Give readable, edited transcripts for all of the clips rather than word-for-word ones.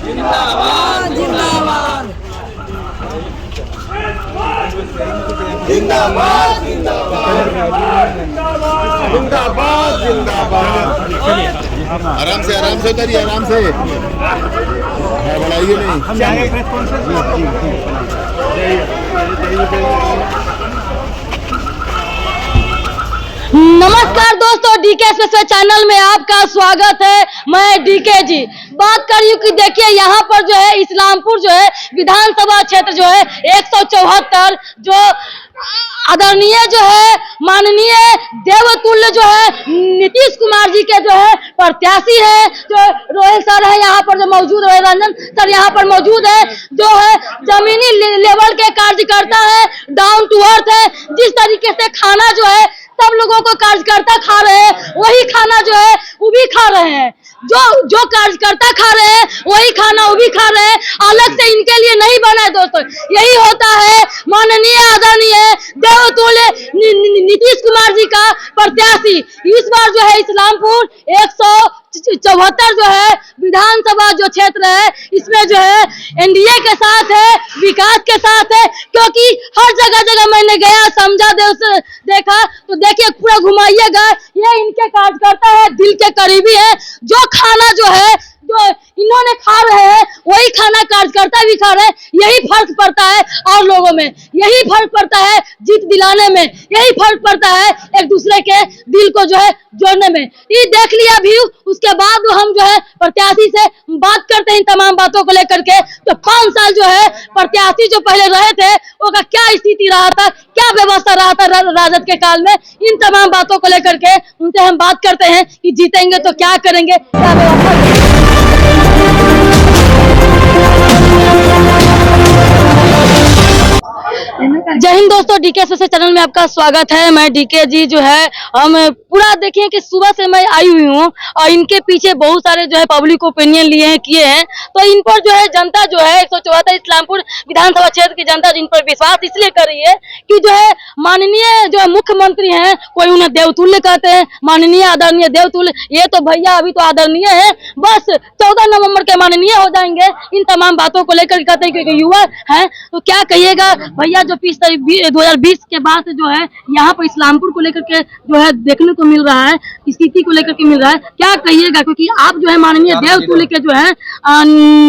जिंदाबाद जिंदाबाद जिंदाबाद जिंदाबाद जिंदाबाद। आराम से उतरिए, आराम से बढ़ाइए नमस्कार दोस्तों, डीके स्पेशल चैनल में आपका स्वागत है। मैं डीके जी बात कर रही हूँ कि देखिए यहाँ पर जो है इस्लामपुर जो है विधानसभा क्षेत्र जो है 174 जो आदरणीय जो है माननीय देवतुल्य जो है नीतीश कुमार जी के जो है प्रत्याशी है, जो रोहित सर है यहाँ पर जो मौजूद है, रंजन सर यहाँ पर मौजूद है, जो है जमीनी लेवल के कार्यकर्ता है, डाउन टू अर्थ है। जिस तरीके से खाना जो है सब लोगों को कार्यकर्ता खा रहे हैं, वही खाना जो है वो भी खा रहे हैं। जो कार्यकर्ता खा रहे हैं वही खाना वो भी खा रहे हैं, अलग से इनके लिए नहीं बना है दोस्तों। यही होता है माननीय आदरणीय देवतुल्य नीतीश कुमार जी का प्रत्याशी। इस बार जो है इस्लामपुर 174 जो है विधानसभा जो क्षेत्र है इसमें जो है एनडीए के साथ है, विकास के साथ है, क्योंकि हर जगह मैंने गया समझा देखा तो देखिए पूरा घुमाइएगा, ये इनके कार्यकर्ता है, दिल के करीबी है। जो खाना जो है जो इन्होंने खा रहे हैं वही खाना कार्यकर्ता भी खा रहे हैं। यही फर्क पड़ता है और लोगों में, यही फर्क पड़ता है जीत दिलाने में, यही फर्क पड़ता है एक दूसरे के दिल को जो है जोड़ने में। ये देख लिया भी, उसके बाद हम जो है प्रत्याशी से बात करते हैं इन तमाम बातों को लेकर के। तो 5 साल जो है प्रत्याशी जो पहले रहे थे उसका क्या स्थिति रहा था, क्या व्यवस्था रहा था राजद के काल में, इन तमाम बातों को लेकर के उनसे हम बात करते हैं कि जीतेंगे तो क्या करेंगे, क्या व्यवस्था। जय हिंद दोस्तों, डीके स्पेशल चैनल में आपका स्वागत है। मैं डीके जी जो है हम पूरा देखें कि सुबह से मैं आई हुई हूँ और इनके पीछे बहुत सारे जो है पब्लिक ओपिनियन लिए हैं, किए हैं। तो इन पर जो है जनता जो है 174 इस्लामपुर विधानसभा क्षेत्र की जनता जिन पर विश्वास इसलिए कर रही है कि जो है माननीय जो मुख्यमंत्री हैं, कोई उन्हें देवतुल्य कहते हैं, माननीय आदरणीय देवतुल्य, ये तो भैया अभी तो आदरणीय है, बस 14 नवंबर के माननीय हो जाएंगे। इन तमाम बातों को लेकर कहते हैं क्योंकि युवा है। तो क्या कहिएगा भैया, जो 2020 के बाद जो है यहाँ पर इस्लामपुर को लेकर के जो है देखने को मिल रहा है, स्थिति को लेकर के मिल रहा है, क्या कहिएगा? क्योंकि आप जो है माननीय देवतुल्य के जो है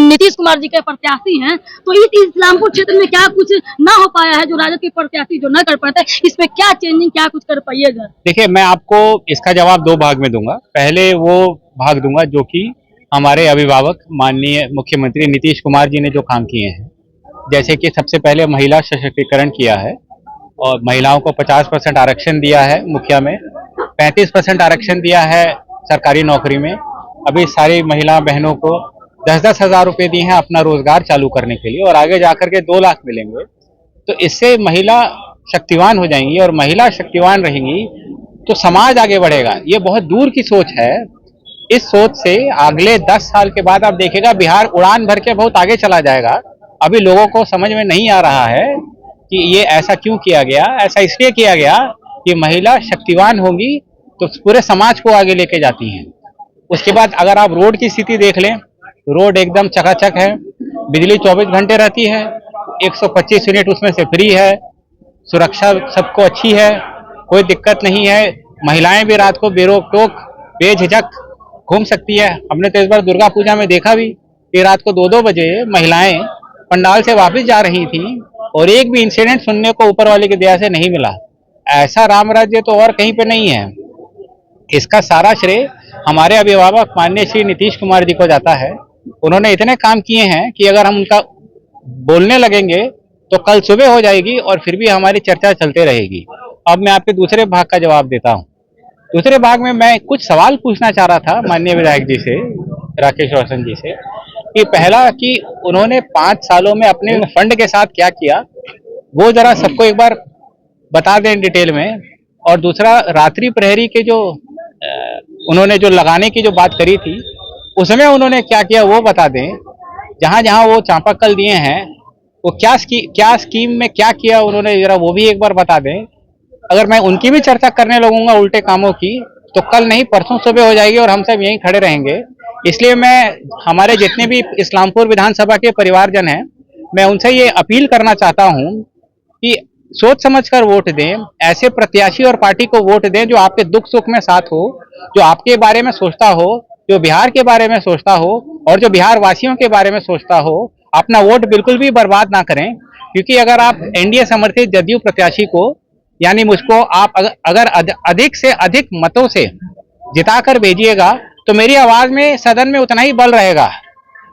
नीतीश कुमार जी के प्रत्याशी हैं, तो इस इस्लामपुर क्षेत्र में क्या कुछ ना हो पाया है जो राजद के प्रत्याशी जो न कर पाते, इसमें क्या चेंजिंग, क्या कुछ कर पाइएगा? देखिए, मैं आपको इसका जवाब 2 भाग में दूंगा। पहले वो भाग दूंगा जो कि हमारे अभिभावक माननीय मुख्यमंत्री नीतीश कुमार जी ने जो काम किए हैं, जैसे कि सबसे पहले महिला सशक्तिकरण किया है और महिलाओं को 50% आरक्षण दिया है मुखिया में, 35% आरक्षण दिया है सरकारी नौकरी में। अभी सारी महिला बहनों को 10-10 हज़ार रुपये दिए हैं अपना रोजगार चालू करने के लिए, और आगे जाकर के 2 लाख मिलेंगे। तो इससे महिला शक्तिवान हो जाएंगी, और महिला शक्तिवान रहेंगी तो समाज आगे बढ़ेगा। ये बहुत दूर की सोच है। इस सोच से अगले 10 साल के बाद आप देखिएगा बिहार उड़ान भर के बहुत आगे चला जाएगा। अभी लोगों को समझ में नहीं आ रहा है कि ये ऐसा क्यों किया गया। ऐसा इसलिए किया गया कि महिला शक्तिवान होंगी तो पूरे समाज को आगे लेके जाती हैं। उसके बाद अगर आप रोड की स्थिति देख लें, रोड एकदम चकाचक है, बिजली 24 घंटे रहती है, 125 यूनिट उसमें से फ्री है, सुरक्षा सबको अच्छी है, कोई दिक्कत नहीं है। महिलाएं भी रात को बेरोक टोक बेझिझक घूम सकती है। हमने तो इस बार दुर्गा पूजा में देखा भी कि रात को 2-2 बजे महिलाएं पंडाल से वापस जा रही थी और एक भी इंसिडेंट सुनने को ऊपर वाले की दया से नहीं मिला। ऐसा राम राज्य तो और कहीं पे नहीं है। इसका सारा श्रेय हमारे अभिभावक माननीय श्री नीतीश कुमार जी को जाता है। उन्होंने इतने काम किए हैं कि अगर हम उनका बोलने लगेंगे तो कल सुबह हो जाएगी और फिर भी हमारी चर्चा चलते रहेगी। अब मैं आपके दूसरे भाग का जवाब देता हूँ। दूसरे भाग में मैं कुछ सवाल पूछना चाह रहा था माननीय विधायक जी से, राकेश रोशन जी से, कि पहला कि उन्होंने 5 सालों में अपने फंड के साथ क्या किया, वो जरा सबको एक बार बता दें डिटेल में। और दूसरा, रात्रि प्रहरी के जो उन्होंने जो लगाने की जो बात करी थी उसमें उन्होंने क्या किया वो बता दें। जहां जहां वो चापाकल दिए हैं वो क्या स्कीम में क्या किया उन्होंने, जरा वो भी एक बार बता दें। अगर मैं उनकी भी चर्चा करने लगूंगा उल्टे कामों की तो कल नहीं परसों सुबह हो जाएगी और हम सब यहीं खड़े रहेंगे। इसलिए मैं हमारे जितने भी इस्लामपुर विधानसभा के परिवारजन हैं, मैं उनसे ये अपील करना चाहता हूं कि सोच समझकर वोट दें, ऐसे प्रत्याशी और पार्टी को वोट दें जो आपके दुख सुख में साथ हो, जो आपके बारे में सोचता हो, जो बिहार के बारे में सोचता हो और जो बिहार वासियों के बारे में सोचता हो। अपना वोट बिल्कुल भी बर्बाद ना करें, क्योंकि अगर आप एनडीए समर्थित जदयू प्रत्याशी को यानी मुझको आप अगर अधिक से अधिक मतों से जिताकर भेजिएगा तो मेरी आवाज में सदन में उतना ही बल रहेगा,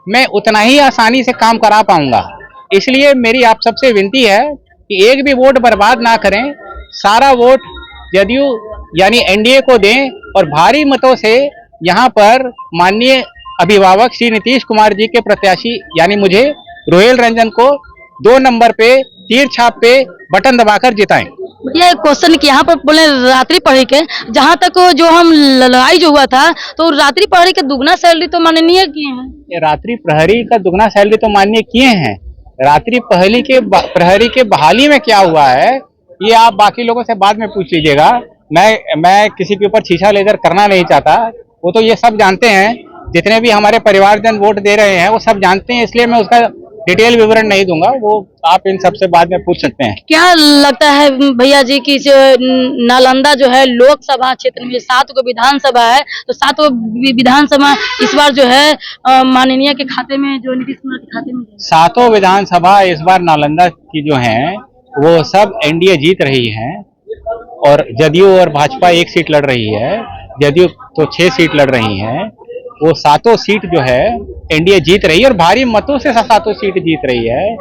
मैं उतना ही आसानी से काम करा पाऊंगा। इसलिए मेरी आप सबसे विनती है कि एक भी वोट बर्बाद ना करें, सारा वोट जदयू यानी एनडीए को दें और भारी मतों से यहाँ पर माननीय अभिभावक श्री नीतीश कुमार जी के प्रत्याशी यानी मुझे रोहिल रंजन को 2 नंबर पे तीर छाप पे बटन दबाकर जिताएं। ये क्वेश्चन कि यहाँ पर बोले रात्रि प्रहरी के, जहाँ तक जो हम लड़ाई जो हुआ था तो रात्रि प्रहरी के दुगना सैलरी तो माननीय किए हैं। रात्रि प्रहरी का दुगना सैलरी तो माननीय किए हैं, रात्रि प्रहरी के बहाली में क्या हुआ है ये आप बाकी लोगों से बाद में पूछ लीजिएगा। मैं किसी के ऊपर शीशा लेकर करना नहीं चाहता, वो तो ये सब जानते हैं, जितने भी हमारे परिवारजन वोट दे रहे हैं वो सब जानते हैं, इसलिए मैं उसका डिटेल विवरण नहीं दूंगा, वो आप इन सबसे बाद में पूछ सकते हैं। क्या लगता है भैया जी की जो नालंदा जो है लोकसभा क्षेत्र में 7 गो विधानसभा है, तो 7 गो विधानसभा इस बार जो है माननीय के खाते में, जो नीतीश कुमार के खाते में 7 विधानसभा इस बार नालंदा की जो है वो सब एनडीए जीत रही है और जदयू और भाजपा 1 सीट लड़ रही है, जदयू तो 6 सीट लड़ रही है। वो 7 सीट जो है एनडीए जीत रही है और भारी मतों से 7 सीट जीत रही है।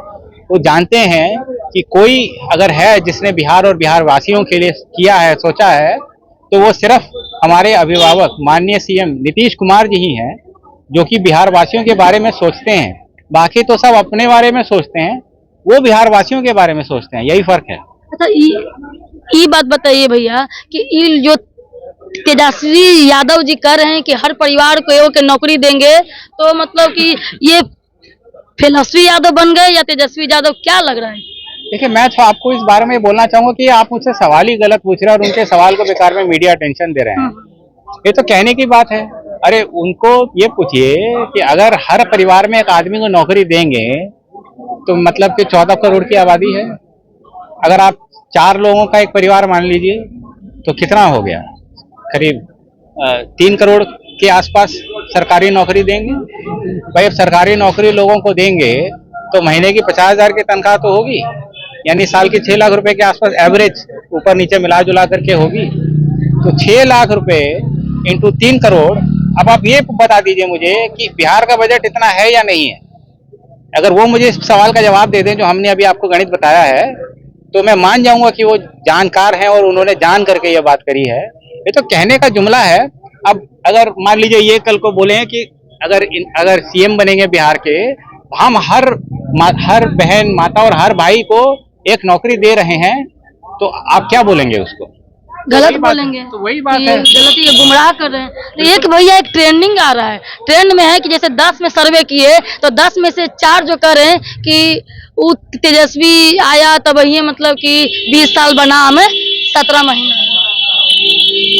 वो जानते हैं कि कोई अगर है जिसने बिहार और बिहार वासियों के लिए किया है, सोचा है, तो वो सिर्फ हमारे अभिभावक माननीय सीएम नीतीश कुमार जी ही हैं, जो कि बिहार वासियों के बारे में सोचते हैं। बाकी तो सब अपने बारे में सोचते हैं, वो बिहार वासियों के बारे में सोचते हैं, यही फर्क है। अच्छा, ये बात बताइए भैया कि ये जो तेजस्वी यादव जी कह रहे हैं कि हर परिवार को एक नौकरी देंगे, तो मतलब कि ये तेजस्वी यादव बन गए या तेजस्वी यादव, क्या लग रहा है? देखिए, मैं तो आपको इस बारे में बोलना चाहूंगा कि आप मुझसे सवाल ही गलत पूछ रहे हैं और उनके सवाल को बेकार में मीडिया अटेंशन दे रहे हैं। ये तो कहने की बात है। अरे उनको ये पूछिए कि अगर हर परिवार में एक आदमी को नौकरी देंगे तो मतलब कि 14 करोड़ की आबादी है, अगर आप 4 लोगों का एक परिवार मान लीजिए तो कितना हो गया, करीब 3 करोड़ के आसपास सरकारी नौकरी देंगे। भाई अब सरकारी नौकरी लोगों को देंगे तो महीने की 50,000 की तनख्वाह तो होगी, यानी साल की 6 लाख रुपए के आसपास एवरेज ऊपर नीचे मिला जुला करके होगी। तो 6 लाख रुपए इंटू 3 करोड़। अब आप ये बता दीजिए मुझे कि बिहार का बजट इतना है या नहीं है। अगर वो मुझे इस सवाल का जवाब दे दें जो हमने अभी आपको गणित बताया है, तो मैं मान जाऊंगा कि वो जानकार हैं और उन्होंने जान करके ये बात करी है। ये तो कहने का जुमला है। अब अगर मान लीजिए ये कल को बोले हैं कि अगर सीएम बनेंगे बिहार के, हम हर बहन माता और हर भाई को एक नौकरी दे रहे हैं, तो आप क्या बोलेंगे उसको? गलत बोलेंगे। तो वही बात है, गलती है, गुमराह कर रहे हैं। तो एक भैया एक ट्रेंडिंग आ रहा है, ट्रेंड में है कि जैसे 10 में सर्वे किए तो 10 में से 4 जो कर रहे हैं कि वो तेजस्वी आया तब ये मतलब कि 20 साल बना हमें 17 महीना।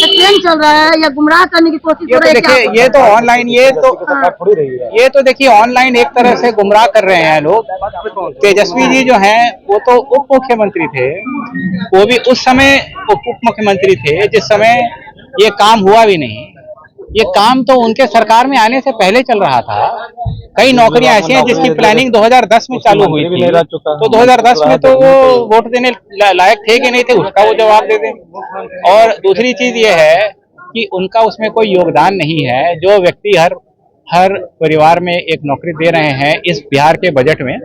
ट्रेंड चल रहा है या गुमराह करने की कोशिश कर रहे हैं? देखिए, ये तो ऑनलाइन ये तो देखिए ऑनलाइन एक तरह से गुमराह कर रहे हैं लोग। तेजस्वी जी जो हैं वो तो उप मुख्यमंत्री थे, वो भी उस समय उप मुख्यमंत्री थे जिस समय ये काम हुआ भी नहीं। ये काम तो उनके सरकार में आने से पहले चल रहा था। कई नौकरियां ऐसी हैं जिसकी प्लानिंग 2010 में चालू हुई थी, तो 2010 में तो वो वोट देने लायक थे कि नहीं थे उसका वो जवाब दे दें। और दूसरी चीज ये है कि उनका उसमें कोई योगदान नहीं है। जो व्यक्ति हर परिवार में एक नौकरी दे रहे हैं इस बिहार के बजट में,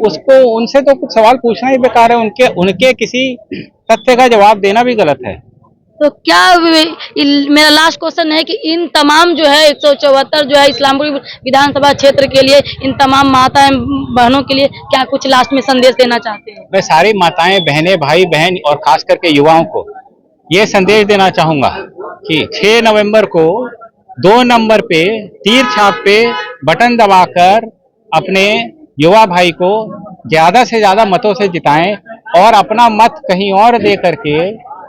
उसको उनसे तो कुछ सवाल पूछना ही बेकार है। उनके किसी तथ्य का जवाब देना भी गलत है। तो क्या मेरा लास्ट क्वेश्चन है कि इन तमाम जो है 174 जो है इस्लामपुर विधानसभा क्षेत्र के लिए, इन तमाम माताएं बहनों के लिए क्या कुछ लास्ट में संदेश देना चाहते हैं? मैं सारी माताएं बहनें भाई बहन और खास करके युवाओं को ये संदेश देना चाहूंगा कि 6 नवंबर को 2 नंबर पे तीर छाप पे बटन दबाकर अपने युवा भाई को ज्यादा से ज्यादा मतों से जिताएं और अपना मत कहीं और दे करके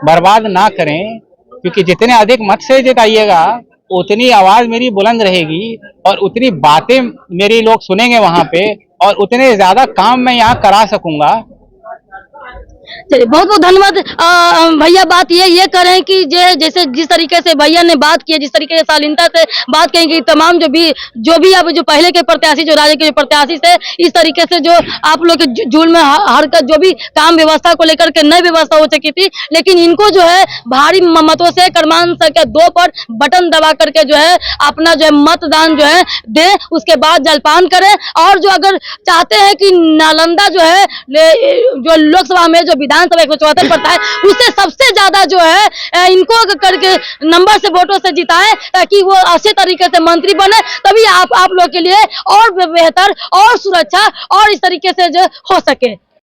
बर्बाद ना करें, क्योंकि जितने अधिक मत से जिताइएगा उतनी आवाज मेरी बुलंद रहेगी और उतनी बातें मेरी लोग सुनेंगे वहां पे, और उतने ज्यादा काम मैं यहाँ करा सकूंगा। चलिए, बहुत बहुत धन्यवाद। भैया बात ये करें कि जैसे जिस तरीके से भैया ने बात की है, जिस तरीके से शालीनता से बात करें कि तमाम जो भी अब जो पहले के प्रत्याशी, जो राज्य के जो प्रत्याशी से इस तरीके से जो आप लोग के जुल्म हरकत, जो भी काम व्यवस्था को लेकर के नई व्यवस्था हो चुकी थी, लेकिन इनको जो है भारी मतों से क्रमांक संख्या 2 पर बटन दबा करके जो है अपना जो है मतदान जो है दे, उसके बाद जलपान करें। और जो अगर चाहते हैं कि नालंदा जो है जो लोकसभा में जो विधानसभा 174 पड़ता है, उससे सबसे ज्यादा जो है इनको करके नंबर से वोटों से जिताएं, ताकि वो अच्छे तरीके से मंत्री बने, तभी आप लोग के लिए और बेहतर और सुरक्षा और इस तरीके से जो हो सके।